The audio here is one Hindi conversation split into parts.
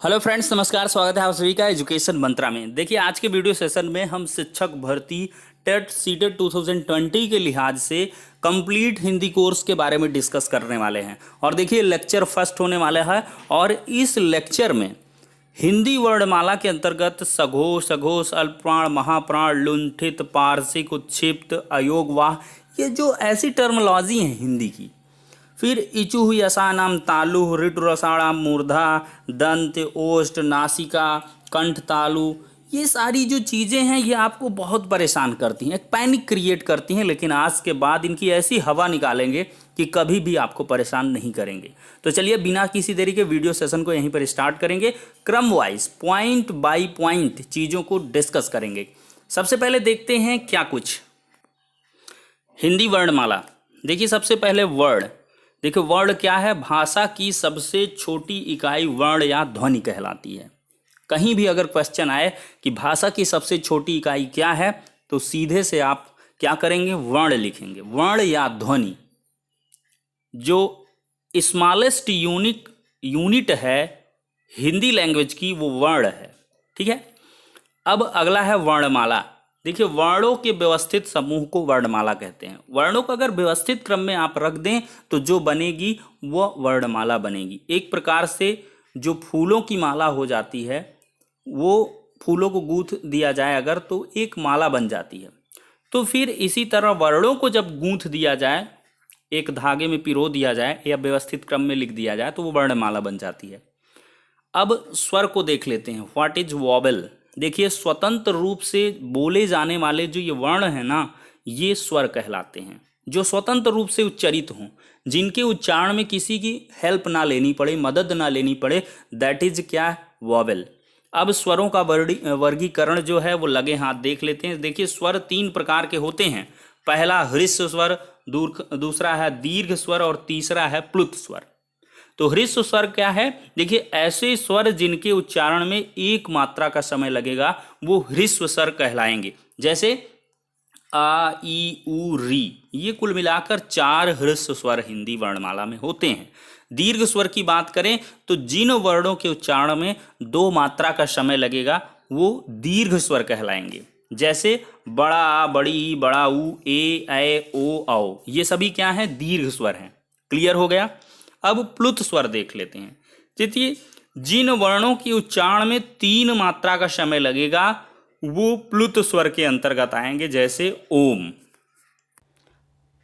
हेलो फ्रेंड्स, नमस्कार। स्वागत है आप सभी का एजुकेशन मंत्रा में। देखिए, आज के वीडियो सेशन में हम शिक्षक भर्ती टेट सीटेट 2020 के लिहाज से कंप्लीट हिंदी कोर्स के बारे में डिस्कस करने वाले हैं। और देखिए, लेक्चर फर्स्ट होने वाला है और इस लेक्चर में हिंदी वर्णमाला के अंतर्गत सघोष, सघोष, अल्पप्राण, महाप्राण, लुंठित, पार्श्विक, उत्क्षिप्त, अयोगवाह, ये जो ऐसी टर्मोलॉजी हैं हिंदी की। फिर इचुह, यसानाम, तालु, ऋटुरसाणाम, मूर्धा, दंत, ओष्ठ, नासिका, कंठ तालु, ये सारी जो चीज़ें हैं ये आपको बहुत परेशान करती हैं, एक पैनिक क्रिएट करती हैं। लेकिन आज के बाद इनकी ऐसी हवा निकालेंगे कि कभी भी आपको परेशान नहीं करेंगे। तो चलिए, बिना किसी देरी के वीडियो सेशन को यहीं पर स्टार्ट करेंगे। क्रम वाइज पॉइंट बाय पॉइंट चीज़ों को डिस्कस करेंगे। सबसे पहले देखते हैं क्या कुछ हिंदी वर्णमाला। देखिए, सबसे पहले वर्ड। देखिए, वर्ण क्या है? भाषा की सबसे छोटी इकाई वर्ण या ध्वनि कहलाती है। कहीं भी अगर क्वेश्चन आए कि भाषा की सबसे छोटी इकाई क्या है, तो सीधे से आप क्या करेंगे? वर्ण लिखेंगे। वर्ण या ध्वनि जो स्मॉलेस्ट यूनिट है हिंदी लैंग्वेज की, वो वर्ण है। ठीक है। अब अगला है वर्णमाला। देखिए, वर्णों के व्यवस्थित समूह को वर्णमाला कहते हैं। वर्णों को अगर व्यवस्थित क्रम में आप रख दें तो जो बनेगी वो वर्णमाला बनेगी। एक प्रकार से जो फूलों की माला हो जाती है, वो फूलों को गूंथ दिया जाए अगर, तो एक माला बन जाती है। तो फिर इसी तरह वर्णों को जब गूंथ दिया जाए, एक धागे में पिरो दिया जाए या व्यवस्थित क्रम में लिख दिया जाए, तो वो वर्णमाला बन जाती है। अब स्वर को देख लेते हैं। What is vowel? देखिए, स्वतंत्र रूप से बोले जाने वाले जो ये वर्ण है ना, ये स्वर कहलाते हैं। जो स्वतंत्र रूप से उच्चरित हों, जिनके उच्चारण में किसी की हेल्प ना लेनी पड़े, मदद ना लेनी पड़े, दैट इज क्या? वॉवेल। अब स्वरों का वर्गीकरण जो है वो लगे हाथ देख लेते हैं। देखिए, स्वर तीन प्रकार के होते हैं। पहला ह्रस्व स्वर, दूसरा है दीर्घ स्वर और तीसरा है प्लुत स्वर। तो ह्रस्व स्वर क्या है? देखिए, ऐसे स्वर जिनके उच्चारण में एक मात्रा का समय लगेगा वो ह्रस्व स्वर कहलाएंगे। जैसे आ, ई, उ, री, ये कुल मिलाकर 4 ह्रस्व स्वर हिंदी वर्णमाला में होते हैं। दीर्घ स्वर की बात करें तो जिन वर्णों के उच्चारण में 2 मात्रा का समय लगेगा वो दीर्घ स्वर कहलाएंगे। जैसे बड़ा आ, बड़ी ई, बड़ा ऊ, ए, ओ, औ, ये सभी क्या हैं? दीर्घ स्वर हैं। क्लियर हो गया। अब प्लुत स्वर देख लेते हैं। देखिए, जिन वर्णों की उच्चारण में 3 मात्रा का समय लगेगा वो प्लुत स्वर के अंतर्गत आएंगे, जैसे ओम।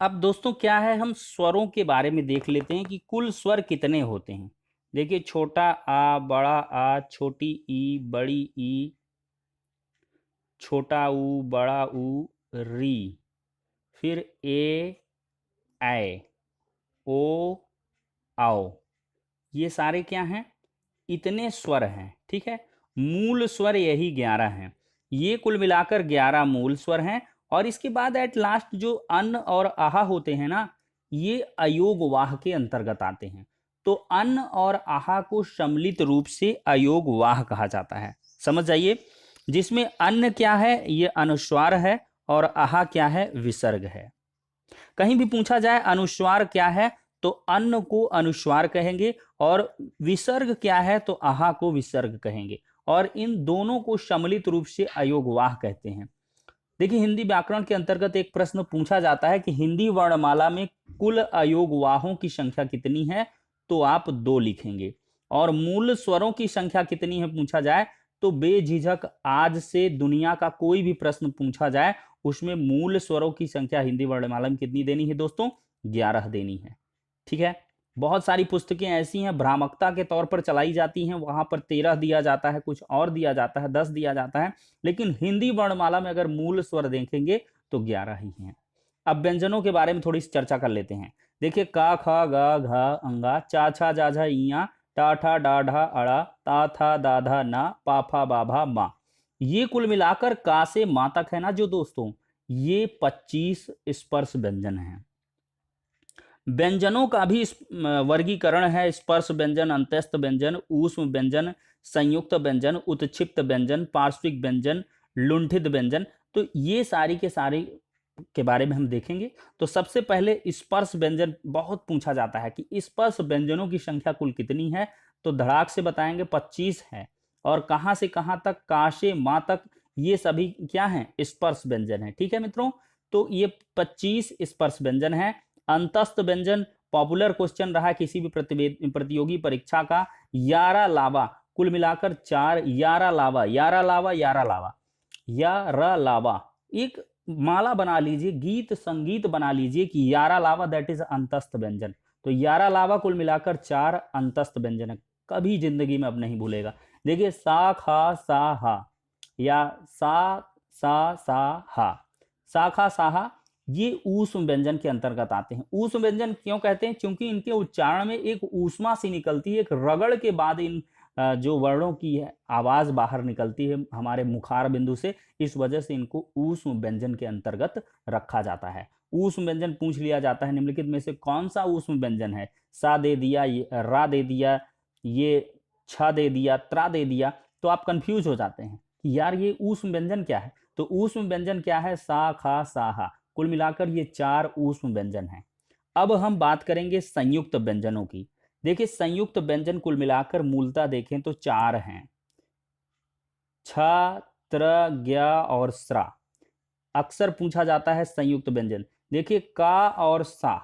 अब दोस्तों क्या है, हम स्वरों के बारे में देख लेते हैं कि कुल स्वर कितने होते हैं। देखिए, छोटा आ, बड़ा आ, छोटी ई, बड़ी ई, छोटा ऊ, बड़ा ऊ, री, फिर ए, ऐ, ओ, आओ, ये सारे क्या हैं? इतने स्वर हैं। ठीक है। मूल स्वर यही 11 हैं। ये कुल मिलाकर 11 मूल स्वर हैं। और इसके बाद एट लास्ट जो अन्न और आहा होते हैं ना, ये अयोग वाह के अंतर्गत आते हैं। तो अन्न और आहा को सम्मिलित रूप से अयोग वाह कहा जाता है। समझ जाइए। जिसमें अन्न क्या है? ये अनुस्वार है। और आहा क्या है? विसर्ग है। कहीं भी पूछा जाए अनुस्वार क्या है, तो अन्न को अनुस्वार कहेंगे, और विसर्ग क्या है तो आहा को विसर्ग कहेंगे। और इन दोनों को सम्मिलित रूप से अयोगवाह कहते हैं। देखिए, हिंदी व्याकरण के अंतर्गत एक प्रश्न पूछा जाता है कि हिंदी वर्णमाला में कुल अयोगवाहों की संख्या कितनी है, तो आप 2 लिखेंगे। और मूल स्वरों की संख्या कितनी है पूछा जाए तो बेझिझक आज से दुनिया का कोई भी प्रश्न पूछा जाए, उसमें मूल स्वरों की संख्या हिंदी वर्णमाला में कितनी देनी है दोस्तों? 11 देनी है। ठीक है। बहुत सारी पुस्तकें ऐसी हैं भ्रामकता के तौर पर चलाई जाती हैं, वहां पर 13 दिया जाता है, कुछ और दिया जाता है, 10 दिया जाता है। लेकिन हिंदी वर्णमाला में अगर मूल स्वर देखेंगे तो 11 ही हैं। अब व्यंजनों के बारे में थोड़ी सी चर्चा कर लेते हैं। देखिए, का, ख, ग, घ, अंगा, चा, छा, जा, झा, इया, टा, ठा, डा, ढा, अड़ा, ता, था, दा, धा, ना, पा, फा, बा, भा, मा, ये कुल मिलाकर का से मा तक है ना जो दोस्तों, ये 25 स्पर्श व्यंजन हैं। व्यंजनों का भी वर्गीकरण है। स्पर्श व्यंजन, अंत्यस्थ व्यंजन, ऊष्म व्यंजन, संयुक्त व्यंजन, उत्क्षिप्त व्यंजन, पार्श्विक व्यंजन, लुंठित व्यंजन। तो ये सारी के सारी के बारे में हम देखेंगे। तो सबसे पहले स्पर्श व्यंजन बहुत पूछा जाता है कि स्पर्श व्यंजनों की संख्या कुल कितनी है। तो धड़ाक से बताएंगे 25 है। और कहाँ से कहाँ तक, का से माँ तक, ये सभी क्या हैं, स्पर्श व्यंजन है। ठीक है मित्रों, तो ये 25 स्पर्श व्यंजन है। अंतस्थ व्यंजन पॉपुलर क्वेश्चन रहा किसी भी प्रतियोगी परीक्षा का। यारा लावा, कुल मिलाकर 4, यारा लावा, यारा लावा, यारा लावा, यारा लावा, एक माला बना लीजिए, गीत संगीत बना लीजिए कि यारा लावा दैट इज अंतस्थ व्यंजन। तो यारा लावा कुल मिलाकर 4 अंतस्थ व्यंजन है, कभी जिंदगी में अब नहीं भूलेगा। देखिए सा खा सा हा, या सा हा, सा खा सा हा, ये ऊष्म व्यंजन के अंतर्गत आते हैं। ऊष्म व्यंजन क्यों कहते हैं, क्योंकि इनके उच्चारण में एक ऊष्मा सी निकलती है, एक रगड़ के बाद इन जो वर्णों की है आवाज बाहर निकलती है हमारे मुखार बिंदु से, इस वजह से इनको ऊष्म व्यंजन के अंतर्गत रखा जाता है। ऊष्म व्यंजन पूछ लिया जाता है निम्नलिखित में से कौन सा ऊष्म व्यंजन है, सा दे दिया, ये रा दे दिया, ये छ दे दिया, त्रा दे दिया, तो आप कंफ्यूज हो जाते हैं कि यार ये ऊष्म व्यंजन क्या है। तो ऊष्म व्यंजन क्या है, सा खा सा हा, कुल मिलाकर ये 4 ऊष्म व्यंजन हैं। अब हम बात करेंगे संयुक्त व्यंजनों की। देखिए संयुक्त व्यंजन कुल मिलाकर मूलतः देखें तो 4 हैं, छ, त्र, ज्ञ और स्रा। अक्सर पूछा जाता है संयुक्त व्यंजन। देखिए का और सा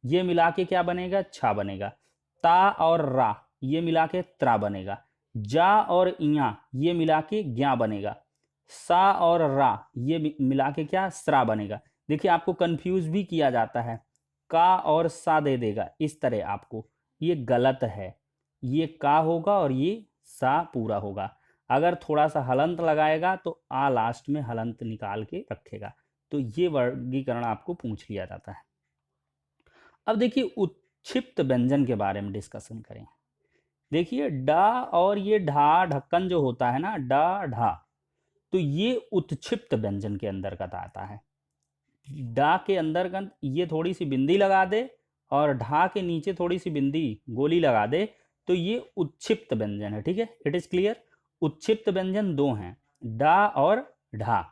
ये मिला के क्या बनेगा, छा बनेगा। ता और रा ये मिला के त्रा बनेगा। जा और इया ये मिला के ज्ञा बनेगा। सा और रा ये मिला के क्या, स्रा बनेगा। देखिए आपको कंफ्यूज भी किया जाता है, का और सा दे देगा इस तरह आपको, ये गलत है। ये का होगा और ये सा पूरा होगा। अगर थोड़ा सा हलंत लगाएगा तो आ लास्ट में हलंत निकाल के रखेगा। तो ये वर्गीकरण आपको पूछ लिया जाता है। अब देखिए उत्क्षिप्त व्यंजन के बारे में डिस्कशन करें। देखिए डा और ये ढा, ढक्कन जो होता है ना, डा ढा, तो ये उत्क्षिप्त व्यंजन के अंतर्गत आता है। डा के अंतर्गत ये थोड़ी सी बिंदी लगा दे और ढा के नीचे थोड़ी सी बिंदी गोली लगा दे, तो ये उत्क्षिप्त व्यंजन है। ठीक है, इट इज क्लियर। उत्क्षिप्त व्यंजन 2 हैं, डा और ढा।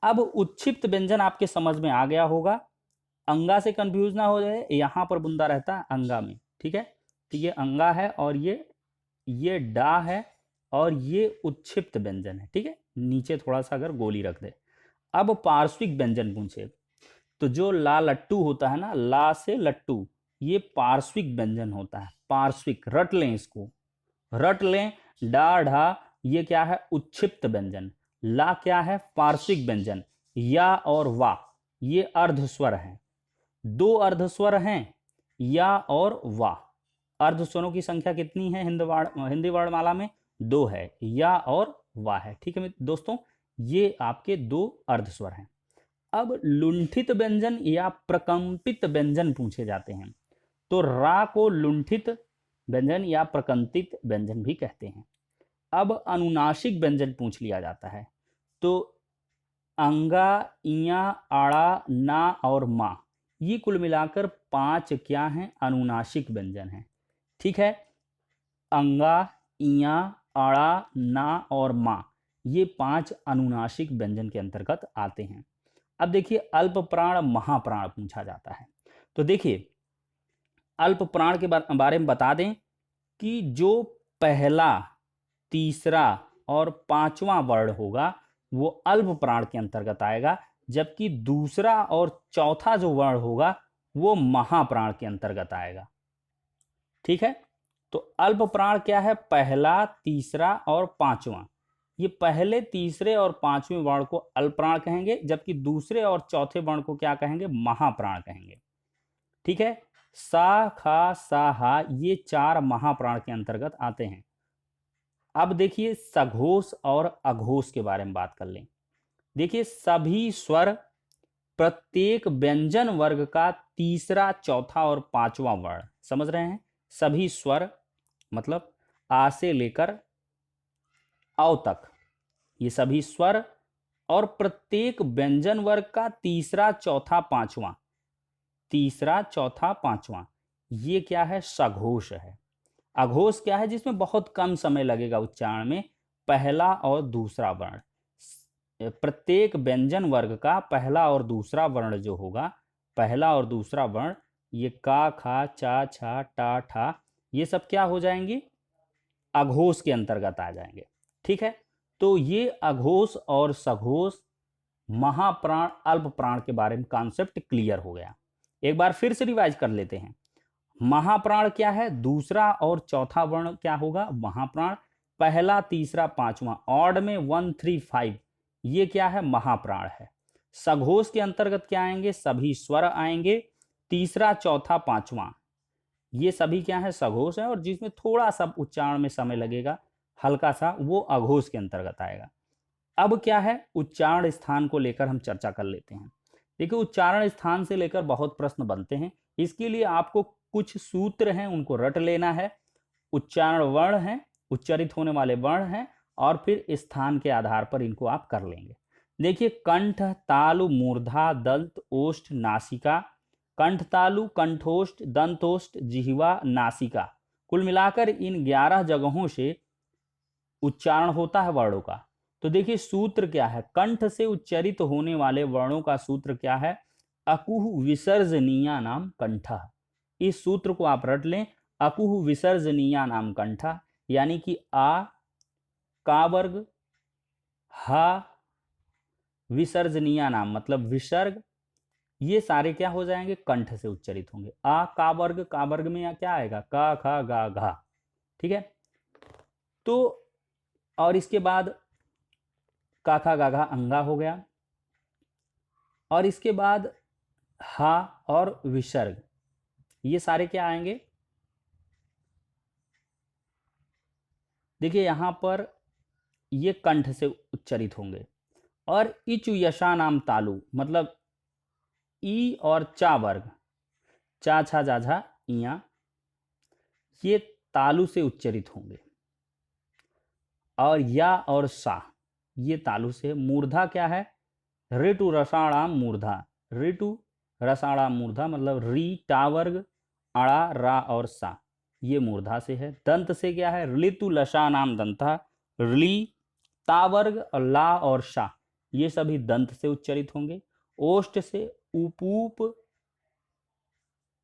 अब उत्क्षिप्त व्यंजन आपके समझ में आ गया होगा। अंगा से कंफ्यूज ना हो जाए, यहां पर बुंदा रहता है अंगा में। ठीक है, तो ये अंगा है और ये डा है और ये उत्क्षिप्त व्यंजन है। ठीक है, नीचे थोड़ा सा अगर गोली रख दे। अब पार्श्विक व्यंजन पूछे तो जो ला लट्टू होता है ना, ला से लट्टू, ये पार्श्विक व्यंजन होता है। पार्श्विक रट लें, इसको रट लें। डा ढा ये क्या है, उत्क्षिप्त व्यंजन। ला क्या है, पार्श्विक व्यंजन। या और वा ये अर्धस्वर हैं। 2 अर्धस्वर हैं, या और वा। अर्धस्वरों की संख्या कितनी है हिंदी वर्णमाला में, 2 है, या और वा है। ठीक है दोस्तों, ये आपके 2 अर्धस्वर हैं। अब लुंठित व्यंजन या प्रकंपित व्यंजन पूछे जाते हैं। तो रा को लुंठित व्यंजन या प्रकंपित व्यंजन भी कहते हैं। अब अनुनासिक व्यंजन पूछ लिया जाता है। तो अंगा, इया, आड़ा, ना और मा, ये कुल मिलाकर 5 क्या हैं, अनुनासिक व्यंजन हैं। ठीक है, अंगा, इया, आड़ा, ना और मा, ये 5 अनुनासिक व्यंजन के अंतर्गत आते हैं। अब देखिए अल्प प्राण महाप्राण पूछा जाता है। तो देखिए अल्प प्राण के बारे में बता दें कि जो पहला, तीसरा और 5वां वर्ण होगा वो अल्प प्राण के अंतर्गत आएगा, जबकि दूसरा और चौथा जो वर्ण होगा वो महाप्राण के अंतर्गत आएगा। ठीक है, तो अल्प प्राण क्या है, पहला, तीसरा और 5वां। ये पहले, तीसरे और 5वें वर्ण को अल्प प्राण कहेंगे, जबकि दूसरे और चौथे वर्ण को क्या कहेंगे, महाप्राण कहेंगे। ठीक है, सा खा सा हा ये 4 महाप्राण के अंतर्गत आते हैं। अब देखिए सघोष और अघोष के बारे में बात कर लें। देखिए सभी स्वर प्रत्येक व्यंजन वर्ग का तीसरा, चौथा और 5वां वर्ण, समझ रहे हैं। सभी स्वर मतलब आ से लेकर औ तक, ये सभी स्वर और प्रत्येक व्यंजन वर्ग का तीसरा, चौथा, 5वां, तीसरा, चौथा, 5वां, ये क्या है, सघोष है। अघोष क्या है, जिसमें बहुत कम समय लगेगा उच्चारण में, पहला और दूसरा वर्ण। प्रत्येक व्यंजन वर्ग का पहला और दूसरा वर्ण जो होगा, पहला और दूसरा वर्ण, ये का, खा, चा, छा, टा, ठा, ये सब क्या हो जाएंगे, अघोष के अंतर्गत आ जाएंगे। ठीक है, तो ये अघोष और सघोष, महाप्राण, अल्प प्राण के बारे में कॉन्सेप्ट क्लियर हो गया। एक बार फिर से रिवाइज कर लेते हैं। महाप्राण क्या है, दूसरा और चौथा वर्ण क्या होगा, महाप्राण। पहला, तीसरा, पांचवा, ऑड में 1 3 5, ये क्या है, महाप्राण है। सघोष के अंतर्गत क्या आएंगे, सभी स्वर आएंगे। तीसरा, चौथा, पांचवा, ये सभी क्या है, सघोष है, और जिसमें थोड़ा सा उच्चारण में समय लगेगा हल्का सा, वो अघोष के अंतर्गत आएगा। अब क्या है, उच्चारण स्थान को लेकर हम चर्चा कर लेते हैं। देखिए, उच्चारण स्थान से लेकर बहुत प्रश्न बनते हैं। इसके लिए आपको कुछ सूत्र हैं, उनको रट लेना है। उच्चारण वर्ण हैं, उच्चारित होने वाले वर्ण हैं, और फिर स्थान के आधार पर इनको आप कर लेंगे। देखिए, कंठ, तालु, मूर्धा, दंत, ओष्ठ, नासिका। कंठ तालु, कंठोष्ठ, दंतोष्ठ, जिह्वा, नासिका, कुल मिलाकर इन 11 जगहों से उच्चारण होता है वर्णों का। तो देखिए, सूत्र क्या है, कंठ से उच्चारित होने वाले वर्णों का सूत्र क्या है, अकुह विसर्जनीया नाम कंठ। इस सूत्र को आप रट लें, अकुह विसर्जनीया नाम कंठ, यानी कि आ का वर्ग, हा विसर्जनीया नाम मतलब विसर्ग, ये सारे क्या हो जाएंगे, कंठ से उच्चारित होंगे। आ का वर्ग में क्या आएगा, का, खा, गा, घा। ठीक है, तो और इसके बाद का, खा, गा, घा अंगा हो गया, और इसके बाद हा और विसर्ग, ये सारे क्या आएंगे। देखिए, यहां पर ये कंठ से उच्चारित होंगे। और इचु यशा नाम तालु, मतलब ई और चा वर्ग, चा, छा, जा, झा, इया, ये तालु से उच्चारित होंगे। और या और सा, ये तालु से। मूर्धा क्या है, ऋतु रसाणाम मूर्धा, ऋतु रसाणाम मूर्धा, मतलब री, टा वर्ग, अड़ा, रा और सा, ये मूर्धा से है। दंत से क्या है, ऋतु लशा नाम दंता, ली, ता वर्ग, और ला और शा, ये सभी दंत से उच्चारित होंगे। ओष्ठ से उपूप,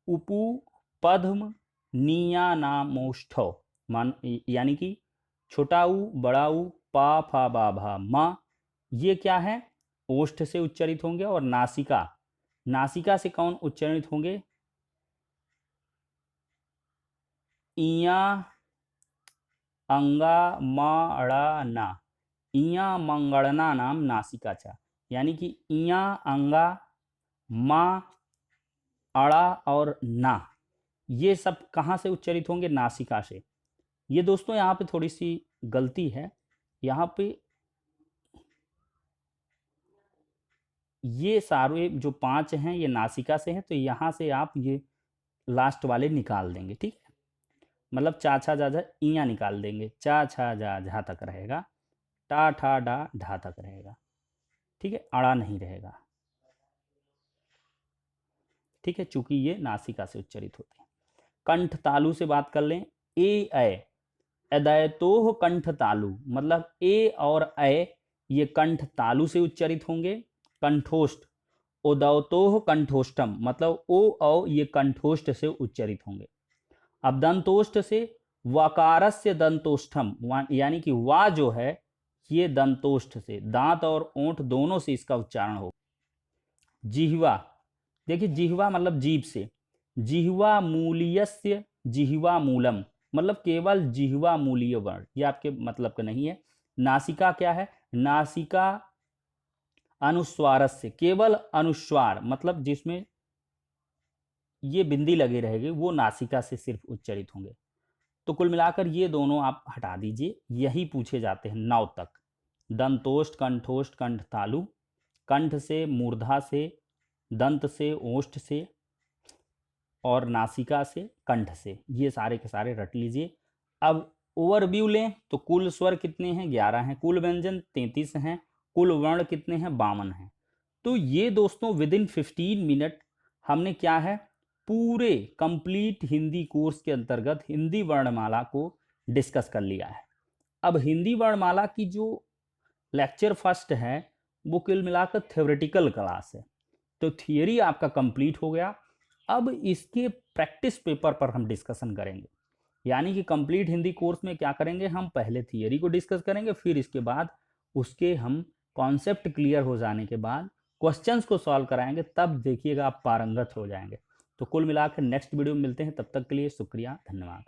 उपू, पद्म, निया नामोष्ठव, मान यानी कि छोटा ऊ, बड़ा ऊ, पा, फा, बा, भा, मा, ये क्या है, ओष्ठ से उच्चारित होंगे। और नासिका, नासिका से कौन उच्चारित होंगे, इया, अंगा, मा, अड़ा, ना, इया मंगड़ना नाम नासिका चा, यानी कि इया, अंगा, मा, अड़ा और ना, ये सब कहाँ से उच्चारित होंगे, नासिका से। ये दोस्तों यहाँ पे थोड़ी सी गलती है, यहाँ पे ये सारे जो 5 हैं ये नासिका से हैं, तो यहाँ से आप ये लास्ट वाले निकाल देंगे। ठीक है, मतलब चा, छा, जा, झा, इया निकाल देंगे, चा, छा, जा, झा तक रहेगा, टा, ठा, डा, ढा तक रहेगा। ठीक है, अड़ा नहीं रहेगा। ठीक है, चूंकि ये नासिका से उच्चारित होते हैं। कंठ तालु से बात कर लें, ए अदयतोह कंठ तालु, मतलब ए और अ ये कंठ तालु से उच्चारित होंगे। कंठोष्ठ, उदौतोह कंठोष्टम, मतलब ओ औ ये कंठोष्ठ से उच्चारित होंगे। अब दंतोष्ठ से वकारस्य दंतोष्ठम, यानी कि वा जो है ये दंतोष्ठ से, दांत और ओंठ दोनों से इसका उच्चारण हो। जिह्वा, देखिए जिह्वा मतलब जीभ से, जिह्वा मूलीयस्य जिह्वा मूलम, मतलब केवल जिह्वा मूलीय वर्ण, ये आपके मतलब का नहीं है। नासिका क्या है, नासिका अनुस्वारस्य, केवल अनुस्वार, मतलब जिसमें ये बिंदी लगी रहेगी वो नासिका से सिर्फ उच्चारित होंगे। तो कुल मिलाकर ये दोनों आप हटा दीजिए, यही पूछे जाते हैं 9 तक। दंतोष्ठ, कंठोष्ठ, कंठ तालु, कंठ से, मूर्धा से, दंत से, ओष्ठ से, और नासिका से, कंठ से, ये सारे के सारे रट लीजिए। अब ओवरव्यू लें तो कुल स्वर कितने हैं, 11 हैं। कुल व्यंजन 33 हैं। कुल वर्ण कितने हैं, 52 हैं। तो ये दोस्तों विद इन 15 मिनट हमने क्या है, पूरे कंप्लीट हिंदी कोर्स के अंतर्गत हिंदी वर्णमाला को डिस्कस कर लिया है। अब हिंदी वर्णमाला की जो लेक्चर फर्स्ट है वो कुल मिलाकर थ्योरेटिकल क्लास है, तो थियरी आपका कंप्लीट हो गया। अब इसके प्रैक्टिस पेपर पर हम डिस्कशन करेंगे। यानी कि कंप्लीट हिंदी कोर्स में क्या करेंगे, हम पहले थियरी को डिस्कस करेंगे, फिर इसके बाद उसके हम कॉन्सेप्ट क्लियर हो जाने के बाद क्वेश्चंस को सॉल्व कराएंगे, तब देखिएगा आप पारंगत हो जाएंगे। तो कुल मिलाकर नेक्स्ट वीडियो में मिलते हैं, तब तक के लिए शुक्रिया, धन्यवाद।